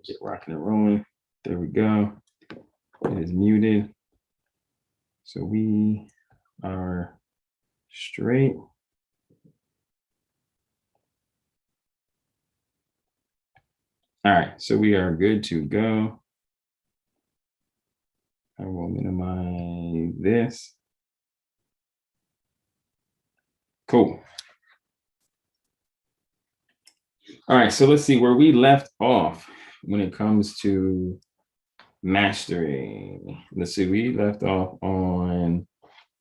Get rocking and rolling. There we go. It is muted. So we are straight. All right, so we are good to go. I will minimize this. Cool. All right, so let's see where we left off when it comes to mastery. Let's see, we left off on,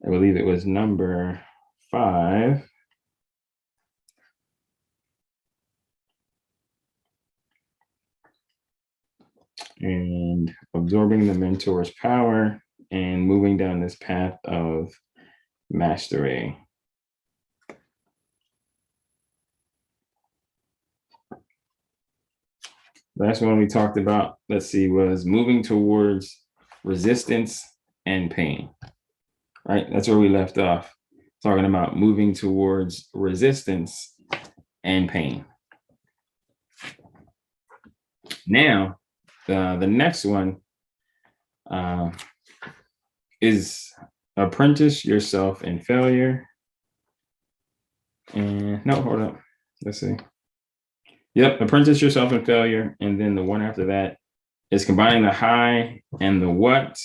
I believe it was number 5. And absorbing the mentor's power and moving down this path of mastery. Last one we talked about, let's see, was moving towards resistance and pain, right? That's where we left off, talking about moving towards resistance and pain. Now, the next one is apprentice yourself in failure. And no, hold up. Let's see. Yep, apprentice yourself in failure. And then the one after that is combining the high and the what.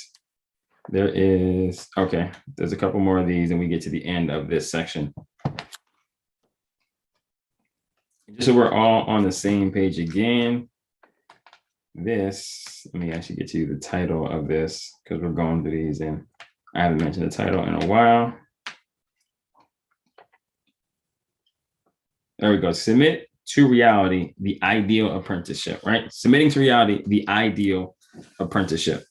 There is, okay, there's a couple more of these and we get to the end of this section. So we're all on the same page again. This, let me actually get to you the title of this because we're going through these and I haven't mentioned the title in a while. There we go. Submit to reality, the ideal apprenticeship, right? Submitting to reality, the ideal apprenticeship.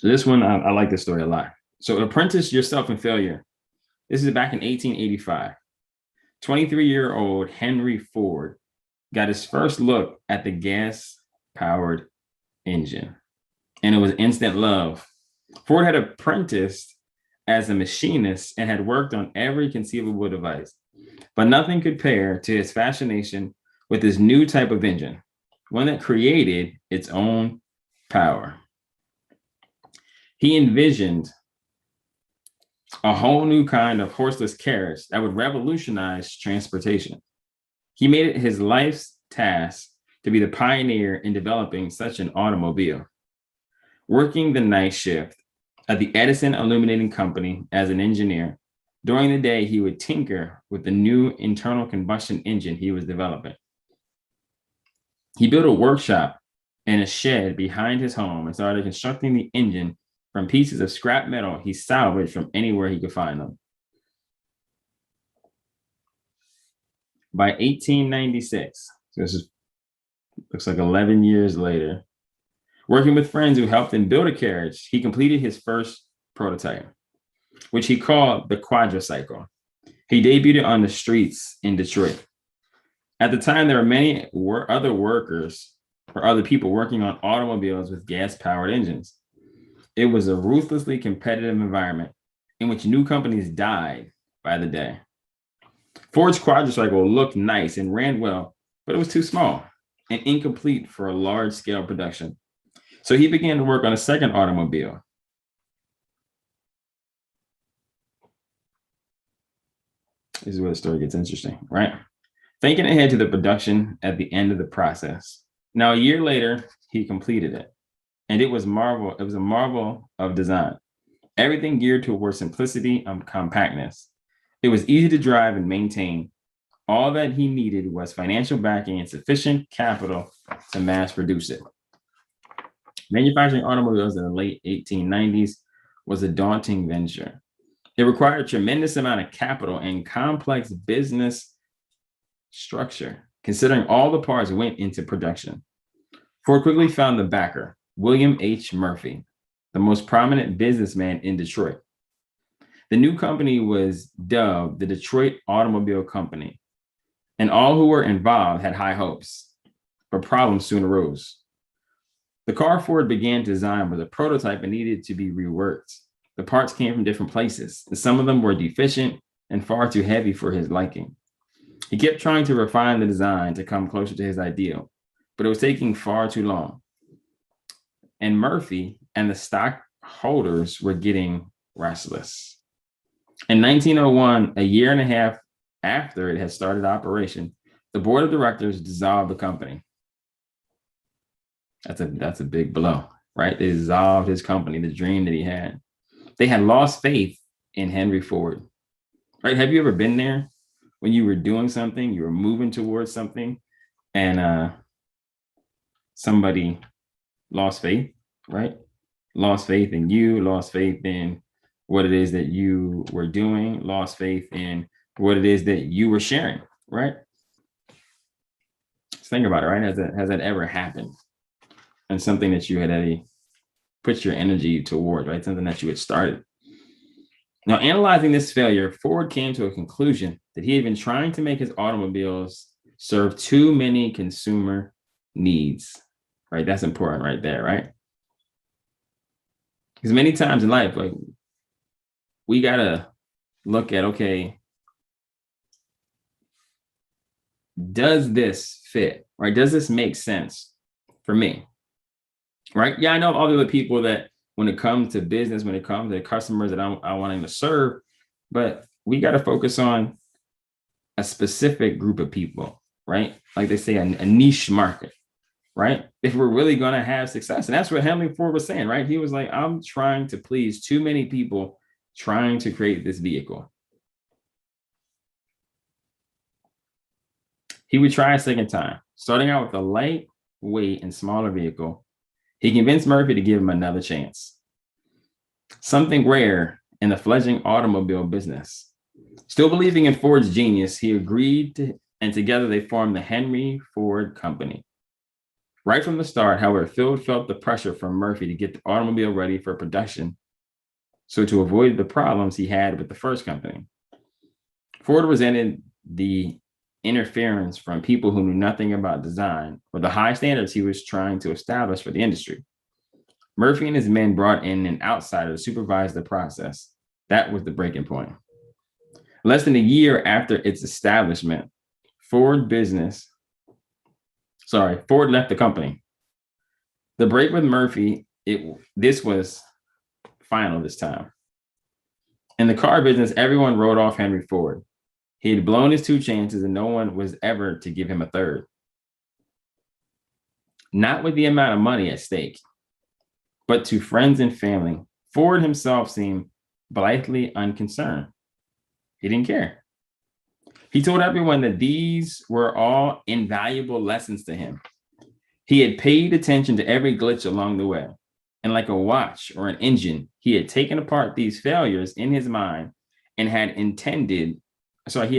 This one, I like this story a lot. So apprentice yourself in failure. This is back in 1885. 23-year-old Henry Ford got his first look at the gas-powered engine, and it was instant love. Ford had apprenticed as a machinist and had worked on every conceivable device, but nothing could compare to his fascination with this new type of engine, one that created its own power. He envisioned a whole new kind of horseless carriage that would revolutionize transportation. He made it his life's task to be the pioneer in developing such an automobile. Working the night shift at the Edison Illuminating Company as an engineer, during the day he would tinker with the new internal combustion engine he was developing. He built a workshop in a shed behind his home and started constructing the engine from pieces of scrap metal he salvaged from anywhere he could find them. By 1896, so this is, looks like 11 years later, working with friends who helped him build a carriage, he completed his first prototype, which he called the quadricycle. He debuted it on the streets in Detroit. At the time, there were many other workers or other people working on automobiles with gas-powered engines. It was a ruthlessly competitive environment in which new companies died by the day. Ford's quadricycle looked nice and ran well, but it was too small and incomplete for a large-scale production. So he began to work on a second automobile. This is where the story gets interesting, right? Thinking ahead to the production at the end of the process. Now, a year later, he completed it, and it was a marvel of design. Everything geared towards simplicity and compactness. It was easy to drive and maintain. All that he needed was financial backing and sufficient capital to mass produce it. Manufacturing automobiles in the late 1890s was a daunting venture. It required a tremendous amount of capital and complex business structure, considering all the parts went into production. Ford quickly found the backer, William H. Murphy, the most prominent businessman in Detroit. The new company was dubbed the Detroit Automobile Company, and all who were involved had high hopes, but problems soon arose. The car Ford began to design was a prototype and needed to be reworked. The parts came from different places, and some of them were deficient and far too heavy for his liking. He kept trying to refine the design to come closer to his ideal, but it was taking far too long. And Murphy and the stockholders were getting restless. In 1901, a year and a half after it had started operation, the board of directors dissolved the company. That's a big blow, right? They dissolved his company, the dream that he had. They had lost faith in Henry Ford, right? Have you ever been there when you were doing something, you were moving towards something, and somebody lost faith, right? Lost faith in you, lost faith in what it is that you were doing, lost faith in what it is that you were sharing, right? Just think about it, right? Has that ever happened? And something that you had put your energy towards, right? Something that you had started. Now, analyzing this failure, Ford came to a conclusion that he had been trying to make his automobiles serve too many consumer needs, right? That's important right there, right? Because many times in life, like, we got to look at, okay, does this fit, right? Does this make sense for me, right? Yeah, I know all the other people that when it comes to business, when it comes to customers that I wanting to serve, but we got to focus on a specific group of people, right? Like they say, a niche market, right? If we're really going to have success. And that's what Henry Ford was saying, right? He was like, I'm trying to please too many people trying to create this vehicle. He would try a second time, starting out with a lightweight and smaller vehicle. He convinced Murphy to give him another chance. Something rare in the fledgling automobile business. Still believing in Ford's genius, he agreed and together they formed the Henry Ford Company. Right from the start, however, Ford felt the pressure from Murphy to get the automobile ready for production, so to avoid the problems he had with the first company. Ford resented the interference from people who knew nothing about design or the high standards he was trying to establish for the industry. Murphy and his men brought in an outsider to supervise the process. That was the breaking point. Less than a year after its establishment, Ford left the company. The break with Murphy, this was final this time. In the car business, everyone wrote off Henry Ford. He had blown his 2 chances and no one was ever to give him a third. Not with the amount of money at stake, but to friends and family, Ford himself seemed blithely unconcerned. He didn't care. He told everyone that these were all invaluable lessons to him. He had paid attention to every glitch along the way. And like a watch or an engine, he had taken apart these failures in his mind and had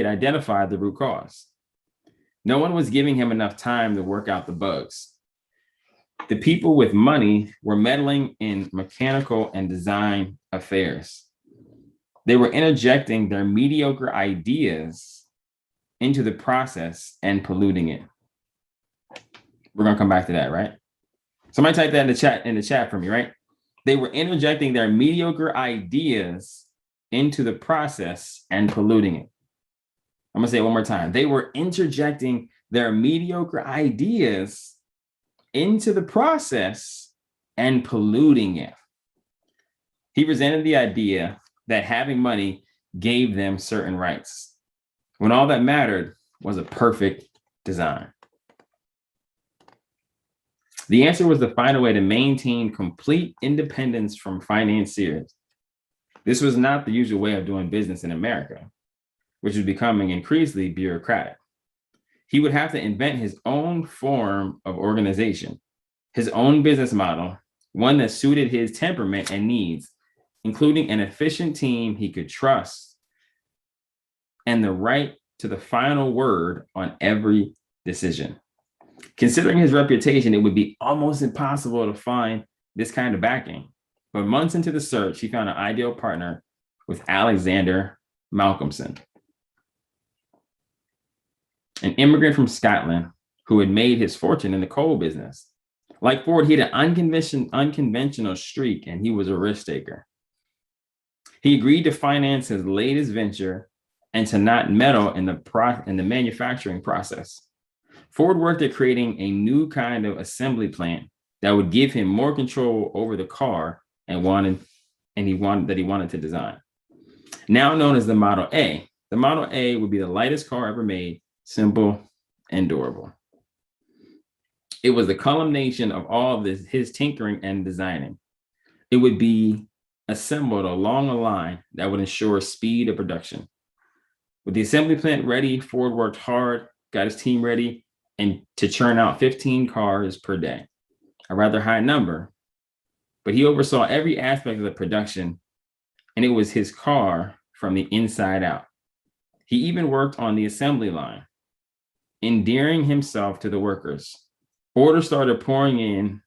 identified the root cause. No one was giving him enough time to work out the bugs. The people with money were meddling in mechanical and design affairs. They were interjecting their mediocre ideas into the process and polluting it. We're going to come back to that, right? Somebody type that in the chat for me, right? They were interjecting their mediocre ideas into the process and polluting it. I'm going to say it one more time. They were interjecting their mediocre ideas into the process and polluting it. He presented the idea that having money gave them certain rights, when all that mattered was a perfect design. The answer was to find a way to maintain complete independence from financiers. This was not the usual way of doing business in America, which was becoming increasingly bureaucratic. He would have to invent his own form of organization, his own business model, one that suited his temperament and needs, including an efficient team he could trust and the right to the final word on every decision. Considering his reputation, it would be almost impossible to find this kind of backing. But months into the search, he found an ideal partner with Alexander Malcolmson, an immigrant from Scotland who had made his fortune in the coal business. Like Ford, he had an unconventional streak, and he was a risk taker. He agreed to finance his latest venture and to not meddle in the manufacturing process. Ford worked at creating a new kind of assembly plant that would give him more control over the car and he wanted to design. Now known as the Model A. The Model A would be the lightest car ever made, simple and durable. It was the culmination of all of his tinkering and designing. It would be assembled along a line that would ensure speed of production. With the assembly plant ready, Ford worked hard, got his team ready, and to churn out 15 cars per day, a rather high number, but he oversaw every aspect of the production, and it was his car from the inside out. He even worked on the assembly line, endearing himself to the workers. Orders started pouring in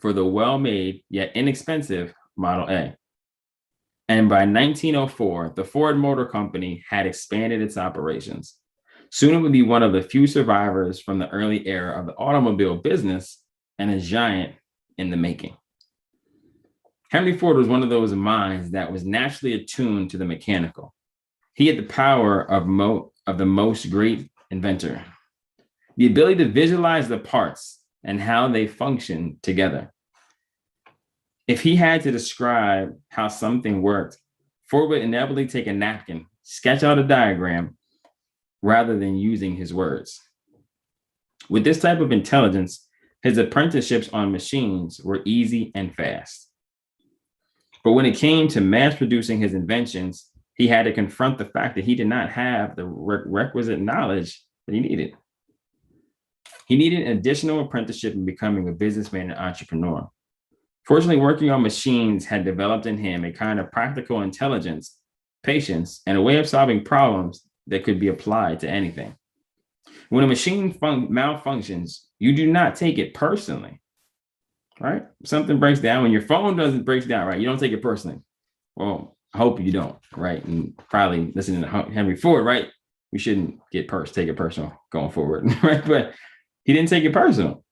for the well-made yet inexpensive Model A. And by 1904, the Ford Motor Company had expanded its operations. Soon it would be one of the few survivors from the early era of the automobile business and a giant in the making. Henry Ford was one of those minds that was naturally attuned to the mechanical. He had the power of the most great inventor, the ability to visualize the parts and how they function together. If he had to describe how something worked, Ford would inevitably take a napkin, sketch out a diagram, rather than using his words. With this type of intelligence, his apprenticeships on machines were easy and fast. But when it came to mass producing his inventions, he had to confront the fact that he did not have the requisite knowledge that he needed. He needed an additional apprenticeship in becoming a businessman and entrepreneur. Fortunately, working on machines had developed in him a kind of practical intelligence, patience, and a way of solving problems that could be applied to anything. When a machine malfunctions, you do not take it personally, right? Something breaks down. When your phone breaks down, right? You don't take it personally. Well, I hope you don't, right? And probably listening to Henry Ford, right? We shouldn't take it personal going forward, right? But he didn't take it personal.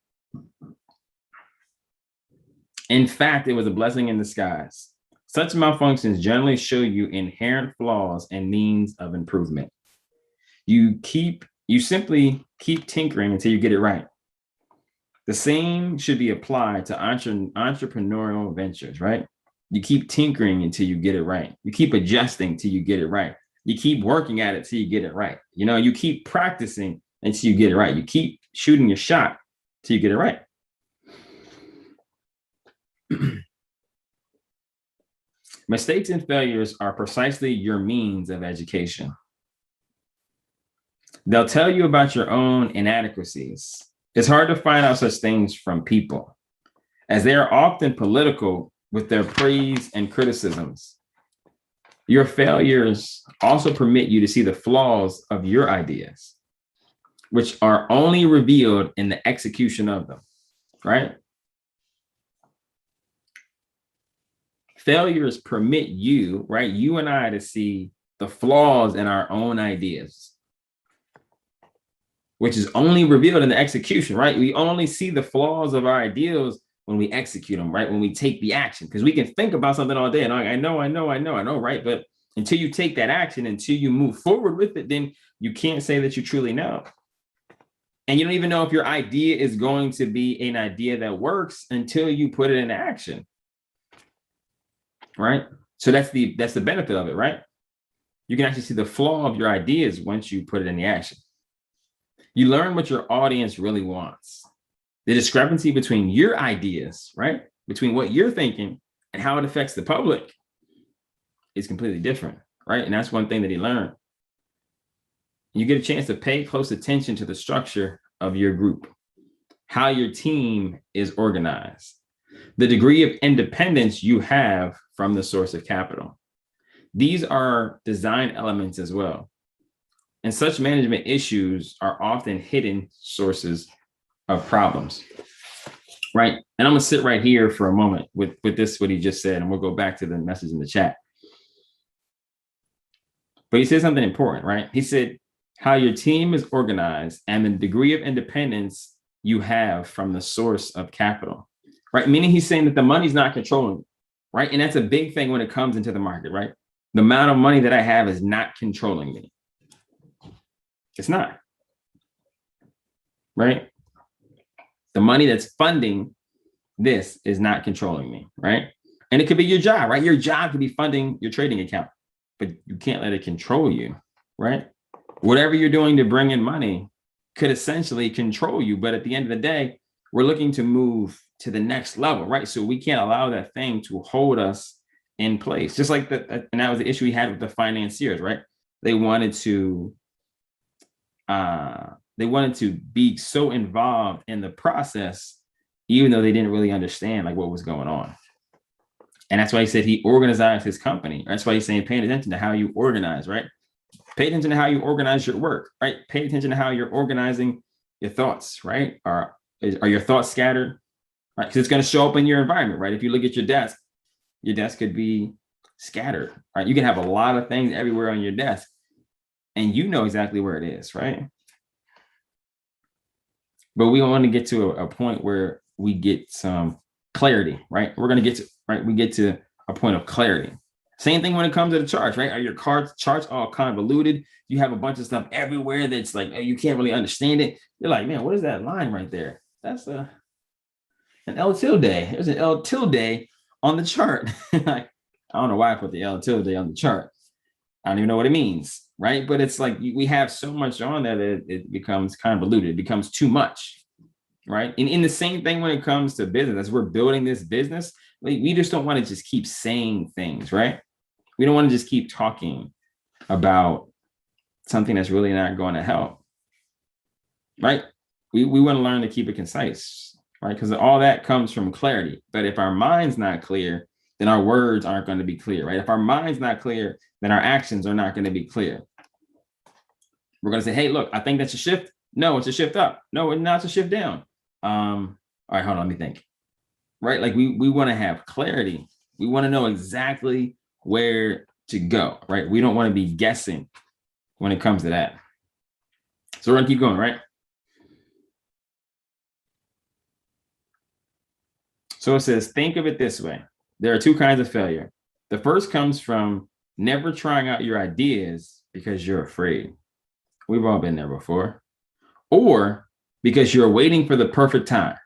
In fact, it was a blessing in disguise. Such malfunctions generally show you inherent flaws and means of improvement. You simply keep tinkering until you get it right. The same should be applied to entrepreneurial ventures, right? You keep tinkering until you get it right. You keep adjusting till you get it right. You keep working at it till you get it right. You keep practicing until you get it right. You keep shooting your shot till you get it right. Mistakes and failures are precisely your means of education. They'll tell you about your own inadequacies. It's hard to find out such things from people, as they are often political with their praise and criticisms. Your failures also permit you to see the flaws of your ideas, which are only revealed in the execution of them, right? Failures permit you, right, you and I, to see the flaws in our own ideas, which is only revealed in the execution, right? We only see the flaws of our ideals when we execute them, right? When we take the action, because we can think about something all day and I know, right? But until you take that action, until you move forward with it, then you can't say that you truly know. And you don't even know if your idea is going to be an idea that works until you put it into action. Right? So that's the benefit of it, right? You can actually see the flaw of your ideas once you put it in the action. You learn what your audience really wants. The discrepancy between your ideas, right? Between what you're thinking and how it affects the public is completely different, right? And that's one thing that he learned. You get a chance to pay close attention to the structure of your group, how your team is organized, the degree of independence you have from the source of capital. These are design elements as well. And such management issues are often hidden sources of problems, right? And I'm gonna sit right here for a moment with this, what he just said, and we'll go back to the message in the chat. But he said something important, right? He said how your team is organized and the degree of independence you have from the source of capital, right? Meaning he's saying that the money's not controlling, right? And that's a big thing when it comes into the market, right? The amount of money that I have is not controlling me. It's not. right? The money that's funding this is not controlling me, right? And it could be your job, right? Your job could be funding your trading account, but you can't let it control you, right? Whatever you're doing to bring in money could essentially control you. But at the end of the day, we're looking to move to the next level, right? So we can't allow that thing to hold us in place. Just like and that was the issue we had with the financiers, right? They wanted to be so involved in the process, even though they didn't really understand like what was going on. And that's why he said he organized his company. That's why he's saying paying attention to how you organize, right? Pay attention to how you organize your work, right? Pay attention to how you're organizing your thoughts, right? Are your thoughts scattered? Right? Because it's going to show up in your environment, right? If you look at your desk could be scattered, right? You can have a lot of things everywhere on your desk, and you know exactly where it is, right? But we want to get to a point where we get some clarity, right? We're going to get to, right? We get to a point of clarity. Same thing when it comes to the charts, right? Are your charts all convoluted? You have a bunch of stuff everywhere that's like, you can't really understand it. You're like, man, what is that line right there? That's an L tilde. There's an L tilde on the chart. Like, I don't know why I put the L tilde on the chart. I don't even know what it means, right? But it's like we have so much on that it becomes convoluted. It becomes too much, right? And in the same thing when it comes to business, as we're building this business, we just don't want to just keep saying things, right? We don't want to just keep talking about something that's really not going to help, right? We want to learn to keep it concise, right? Because all that comes from clarity. But if our mind's not clear, then our words aren't going to be clear, right? If our mind's not clear, then our actions are not going to be clear. We're going to say, hey, look, I think that's a shift. No, it's a shift up. No, it's not a shift down. All right, hold on, let me think. Right? Like we want to have clarity. We want to know exactly where to go, right? We don't want to be guessing when it comes to that. So we're going to keep going, right? So it says, think of it this way. There are two kinds of failure. The first comes from never trying out your ideas because you're afraid. We've all been there before. Or because you're waiting for the perfect time,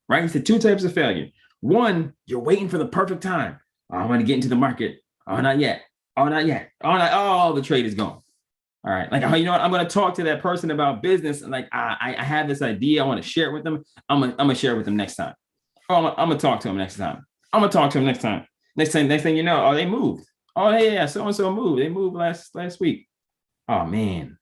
right? It's the two types of failure. One, you're waiting for the perfect time. Oh, I'm going to get into the market. Oh, not yet. Oh, not yet. Oh, the trade is gone. All right. Like, oh, you know what? I'm going to talk to that person about business. And like, I have this idea. I want to share it with them. I'm going to share it with them next time. Oh, I'm going to talk to them next time. I'm going to talk to them next time. Next thing you know, oh, they moved. Oh, yeah, so-and-so moved. They moved last week. Oh, man.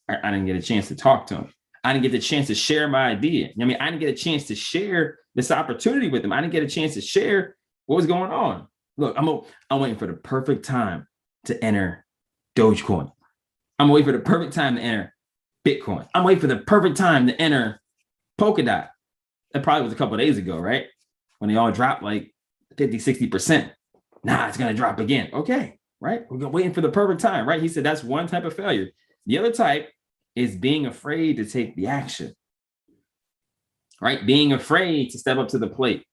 I didn't get a chance to talk to them. I didn't get the chance to share my idea. I mean, I didn't get a chance to share this opportunity with them. I didn't get a chance to share what was going on. Look, I'm waiting for the perfect time to enter Dogecoin. I'm waiting for the perfect time to enter Bitcoin. I'm waiting for the perfect time to enter Polkadot. That probably was a couple of days ago, right? When they all dropped like 50, 60%. Nah, it's going to drop again. Okay, right? We're waiting for the perfect time, right? He said that's one type of failure. The other type is being afraid to take the action, right? Being afraid to step up to the plate.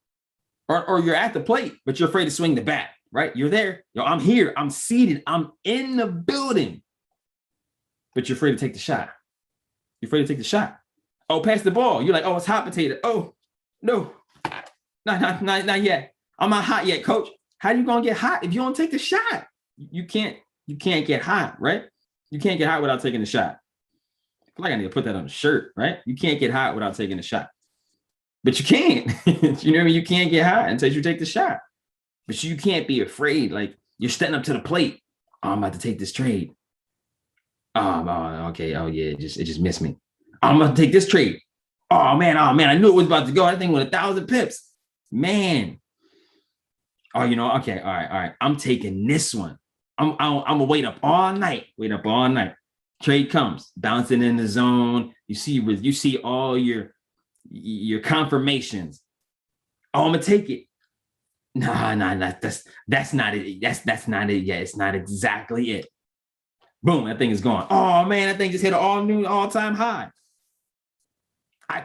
Or you're at the plate, but you're afraid to swing the bat, right? You're there. Yo, I'm here. I'm seated. I'm in the building. But you're afraid to take the shot. You're afraid to take the shot. Oh, pass the ball. You're like, oh, it's hot potato. Oh, no. Not yet. I'm not hot yet, coach. How are you going to get hot if you don't take the shot? You can't get hot, right? You can't get hot without taking the shot. I feel like I need to put that on a shirt, right? You can't get hot without taking the shot. But you can't. You know what I mean? You can't get hot until you take the shot. But you can't be afraid. Like you're stepping up to the plate. Oh, I'm about to take this trade. Oh, okay. Oh, yeah. It just missed me. I'm about to take this trade. Oh, man. I knew it was about to go. That thing with 1,000 pips. Man. Oh, you know, okay. All right. I'm taking this one. I'm gonna wait up all night. Trade comes, bouncing in the zone. You see all your confirmations. Oh, I'm gonna take it. Nah, that's not it. That's not it yet. It's not exactly it. Boom, that thing is gone. Oh man, that thing just hit an all-time high. I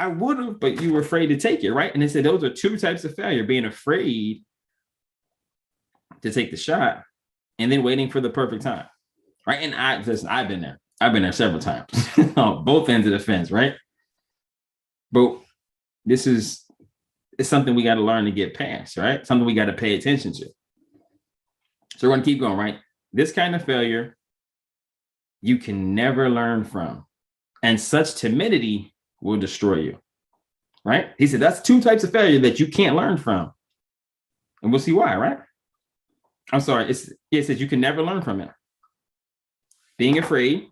would have, but you were afraid to take it, right? And they said those are two types of failure: being afraid to take the shot, and then waiting for the perfect time, right? And I've been there. I've been there several times on both ends of the fence, right? But it's something we got to learn to get past, right? Something we got to pay attention to. So we're going to keep going, right? This kind of failure you can never learn from, and such timidity will destroy you, right? He said that's two types of failure that you can't learn from, and we'll see why, right? I'm sorry, it says you can never learn from it. Being afraid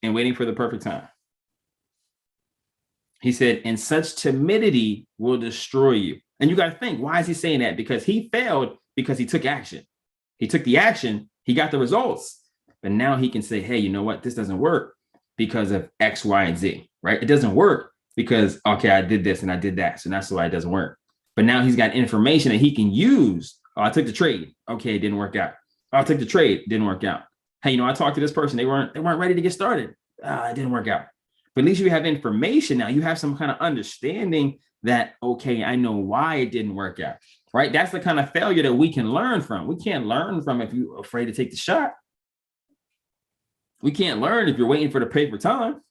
and waiting for the perfect time. He said, and such timidity will destroy you. And you got to think, why is he saying that? Because he failed because he took action. He took the action, he got the results, but now he can say, hey, you know what? This doesn't work because of X, Y, and Z, right? It doesn't work because, okay, I did this and I did that, so that's why it doesn't work. But now he's got information that he can use. Oh, I took the trade. Okay, it didn't work out. Oh, I took the trade, didn't work out. Hey, you know, I talked to this person, they weren't ready to get started. It didn't work out. But at least you have information now. You have some kind of understanding that, okay, I know why it didn't work out, right? That's the kind of failure that we can learn from. We can't learn from if you're afraid to take the shot. We can't learn if you're waiting for the paper time.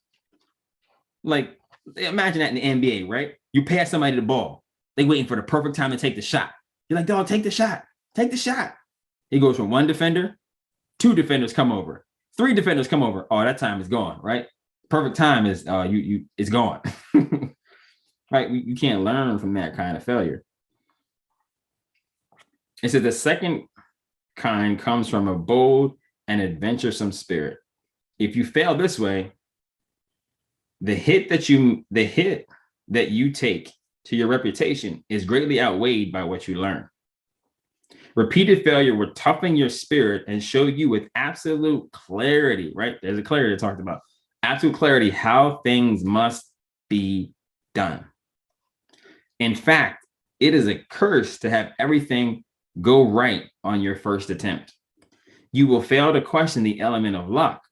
Like, imagine that in the NBA, right? You pass somebody the ball. They waiting for the perfect time to take the shot. You're like, dog, take the shot. Take the shot. He goes from one defender, two defenders come over, three defenders come over. Oh, that time is gone, right? Perfect time is it's gone. Right? You can't learn from that kind of failure. It says the second kind comes from a bold and adventuresome spirit. If you fail this way, the hit that you take to your reputation is greatly outweighed by what you learn. Repeated failure will toughen your spirit and show you with absolute clarity, right? There's a clarity I talked about. Absolute clarity how things must be done. In fact, it is a curse to have everything go right on your first attempt. You will fail to question the element of luck,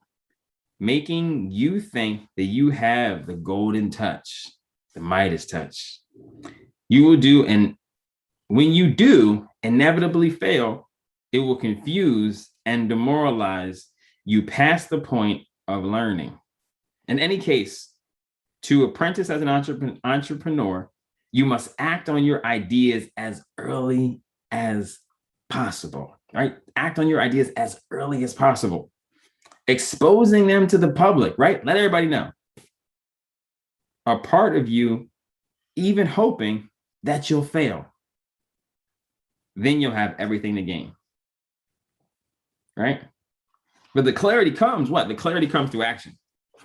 making you think that you have the golden touch, the Midas touch. You will do, and when you do inevitably fail, it will confuse and demoralize you past the point of learning. In any case, to apprentice as an entrepreneur, you must act on your ideas as early as possible, right? Act on your ideas as early as possible. Exposing them to the public, right? Let everybody know. A part of you even hoping that you'll fail. Then you'll have everything to gain, right? But the clarity comes, what? The clarity comes through action.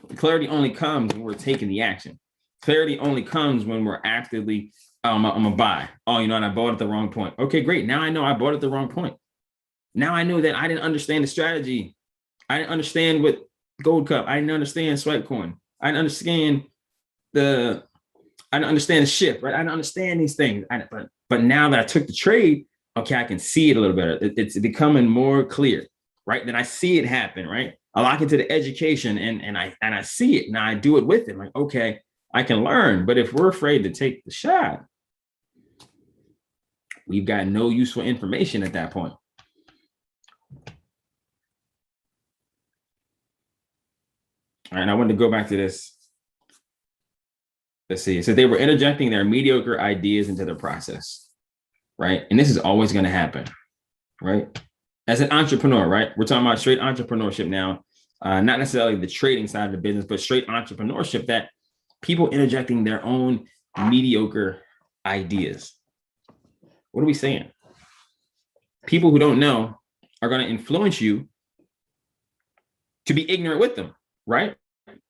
The clarity only comes when we're taking the action. Clarity only comes when we're actively, I'm a buy. Oh, you know, and I bought at the wrong point. Okay, great. Now I know I bought at the wrong point. Now I know that I didn't understand the strategy. I didn't understand what Gold Cup. I didn't understand Swipe Coin. I didn't understand the shift, right? I didn't understand these things. But now that I took the trade, okay, I can see it a little better. It's becoming more clear, right? Then I see it happen, right? I lock into the education and I see it. Now I do it with it. Like, okay, I can learn. But if we're afraid to take the shot, we've got no useful information at that point. All right, I wanted to go back to this. Let's see. So they were interjecting their mediocre ideas into the process, right? And this is always going to happen, right? As an entrepreneur, right? We're talking about straight entrepreneurship now, not necessarily the trading side of the business, but straight entrepreneurship, that people interjecting their own mediocre ideas. What are we saying? People who don't know are going to influence you to be ignorant with them, right?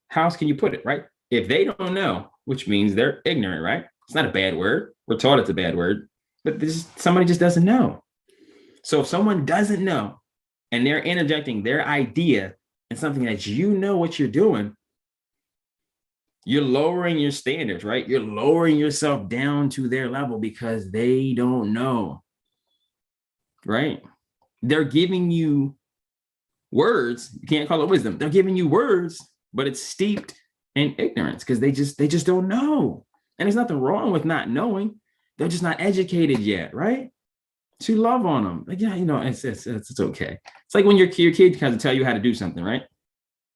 How else can you put it, right? If they don't know, which means they're ignorant, right? It's not a bad word. We're taught it's a bad word, but somebody just doesn't know. So if someone doesn't know and they're interjecting their idea in something that you know what you're doing, you're lowering your standards, right? You're lowering yourself down to their level because they don't know, right? They're giving you words. You can't call it wisdom. They're giving you words, but it's steeped in ignorance because they just don't know. And there's nothing wrong with not knowing. They're just not educated yet, right? So you love on them. Like, yeah, you know, it's okay. It's like when your kid kind of tell you how to do something, right?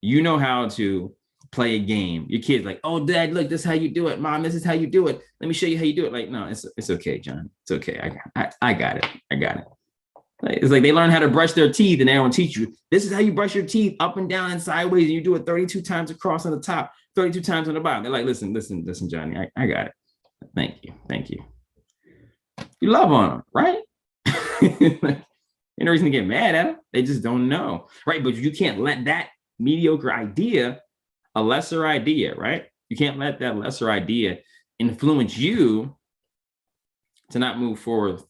You know how to play a game. Your kid's like, oh, dad, look, this is how you do it. Mom, this is how you do it. Let me show you how you do it. Like, no, it's okay, John. It's okay. I got it. I got it. It's like they learn how to brush their teeth and they don't teach you. This is how you brush your teeth up and down and sideways. And you do it 32 times across on the top, 32 times on the bottom. They're like, listen, Johnny, I got it. Thank you. Thank you. You love on them, right? No reason to get mad at them. They just don't know, right? But you can't let that mediocre idea, a lesser idea, right? You can't let that lesser idea influence you to not move forward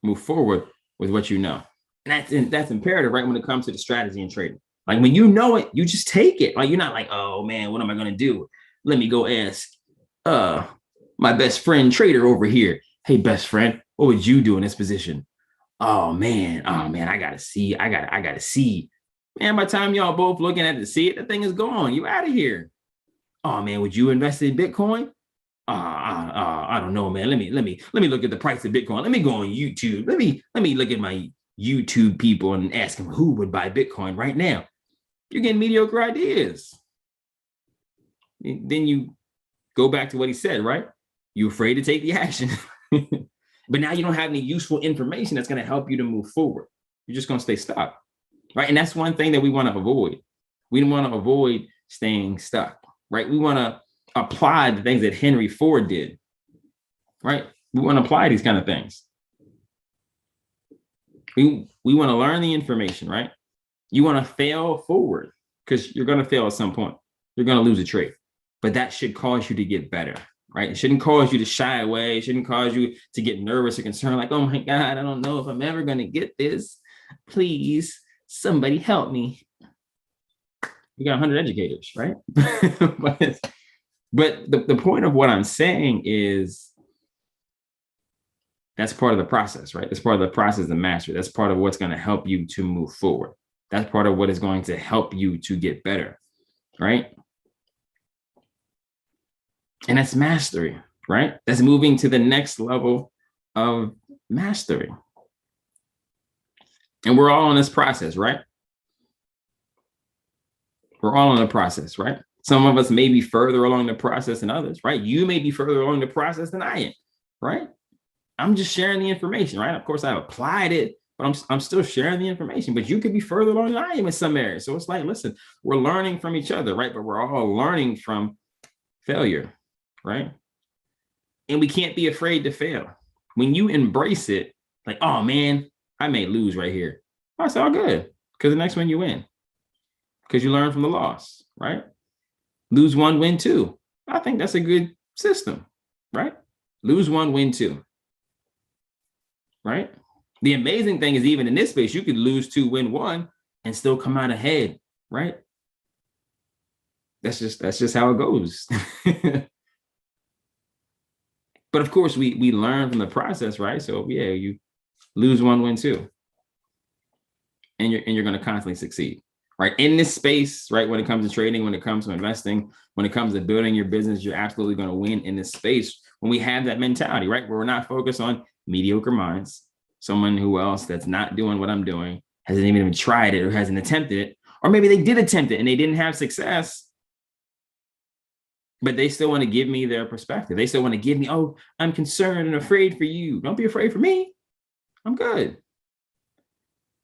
with what you know. And that's imperative, right? When it comes to the strategy and trading. Like when you know it, you just take it. Like you're not like, oh man, what am I gonna do? Let me go ask my best friend trader over here. Hey, best friend, what would you do in this position? Oh man, I gotta see. Man, by the time y'all both looking at it to see it, the thing is gone. You out of here. Oh man, would you invest in Bitcoin? I don't know, man. Let me look at the price of Bitcoin. Let me go on YouTube. Let me look at my YouTube people and ask them who would buy Bitcoin right now. You're getting mediocre ideas. Then you go back to what he said, right? You're afraid to take the action. But now you don't have any useful information that's going to help you to move forward. You're just going to stay stuck, right? And that's one thing that we want to avoid. We want to avoid staying stuck, right? We want to apply the things that Henry Ford did, right? We want to apply these kind of things. We want to learn the information, right? You want to fail forward because you're going to fail at some point. You're going to lose a trade, but that should cause you to get better, right? It shouldn't cause you to shy away. It shouldn't cause you to get nervous or concerned, like, oh my God, I don't know if I'm ever going to get this. Please, somebody help me. You got 100 educators, right? But the point of what I'm saying is that's part of the process, right? That's part of the process of mastery. That's part of what's going to help you to move forward. That's part of what is going to help you to get better, right? And that's mastery, right? That's moving to the next level of mastery. And we're all in this process, right? We're all in the process, right? Some of us may be further along the process than others, right? You may be further along the process than I am, right? I'm just sharing the information, right? Of course, I've applied it, but I'm still sharing the information. But you could be further along than I am in some areas. So it's like, listen, we're learning from each other, right? But we're all learning from failure, right? And we can't be afraid to fail. When you embrace it, like, oh man, I may lose right here. Oh, it's all good, because the next one you win. Because you learn from the loss, right? Lose one, win two. I think that's a good system, right? Lose one, win two, right? The amazing thing is, even in this space, you could lose two, win one, and still come out ahead, right? That's just how it goes. But of course, we learn from the process, right? So yeah, you lose one, win two, and you're going to constantly succeed. Right, in this space, right, when it comes to trading, when it comes to investing, when it comes to building your business, you're absolutely going to win in this space when we have that mentality, right, where we're not focused on mediocre minds, someone who else that's not doing what I'm doing, hasn't even tried it or hasn't attempted it, or maybe they did attempt it and they didn't have success, but they still want to give me their perspective. They still want to give me, oh, I'm concerned and afraid for you. Don't be afraid for me. I'm good.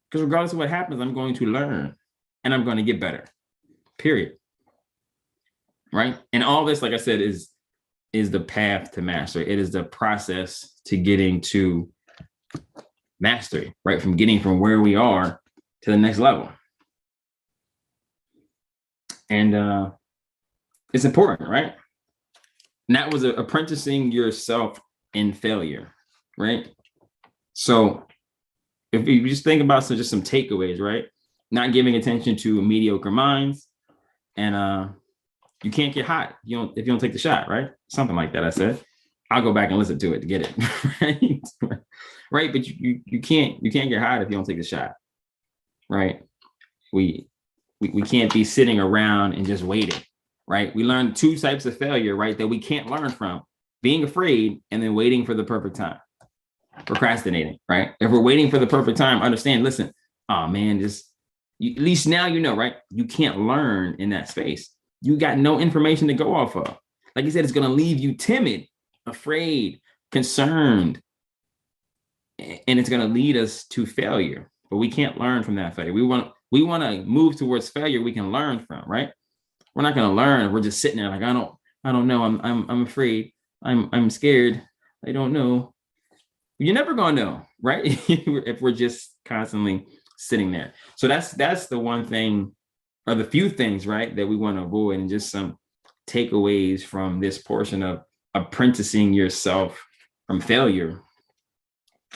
Because regardless of what happens, I'm going to learn. And I'm going to get better, period. Right? And all this, like I said, is the path to mastery. It is the process to getting to mastery, right? From getting from where we are to the next level. And it's important, right? And that was apprenticing yourself in failure, right? So if you just think about just some takeaways, right? Not giving attention to mediocre minds, and you can't get hot if you don't take the shot, right? Something like that. I said, I'll go back and listen to it to get it right. Right, but you can't get hot if you don't take the shot, right? We can't be sitting around and just waiting, right? We learn two types of failure, right, that we can't learn from: being afraid and then waiting for the perfect time, procrastinating, right? If we're waiting for the perfect time, understand, listen, oh man, at least now you know, right? You can't learn in that space. you got no information to go off of. Like you said, it's going to leave you timid, afraid, concerned, and it's going to lead us to failure. But we can't learn from that failure. We want to move towards failure we can learn from, right? We're not going to learn if we're just sitting there like, I don't know. I'm afraid. I'm scared. I don't know. You're never going to know, right? If we're just constantly sitting there. So that's the one thing, or the few things, right, that we want to avoid, and just some takeaways from this portion of apprenticing yourself from failure.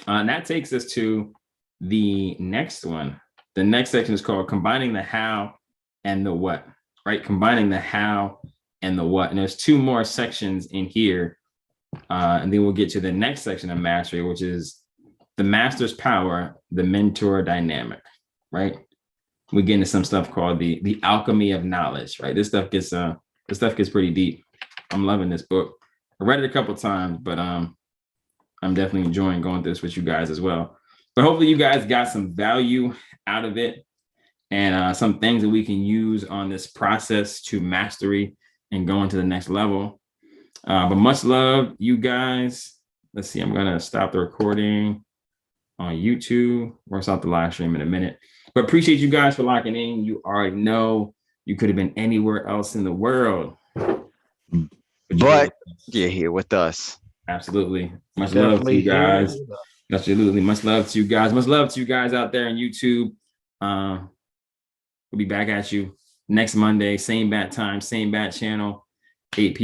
And that takes us to the next one. The next section is called combining the how and the what, right? Combining the how and the what. And there's two more sections in here. And then we'll get to the next section of mastery, which is the master's power, the mentor dynamic, right? We get into some stuff called the alchemy of knowledge, right? This stuff gets pretty deep. I'm loving this book. I read it a couple of times, but I'm definitely enjoying going through this with you guys as well. But hopefully you guys got some value out of it, and some things that we can use on this process to mastery and going to the next level. But much love, you guys. Let's see, I'm gonna stop the recording on YouTube. We'll stop the live stream in a minute. But appreciate you guys for locking in. You already know you could have been anywhere else in the world, but you're here with us. Absolutely. Much love to you guys. Absolutely. Much love to you guys. Much love to you guys out there on YouTube. We'll be back at you next Monday, same bat time, same bat channel, 8 p.m.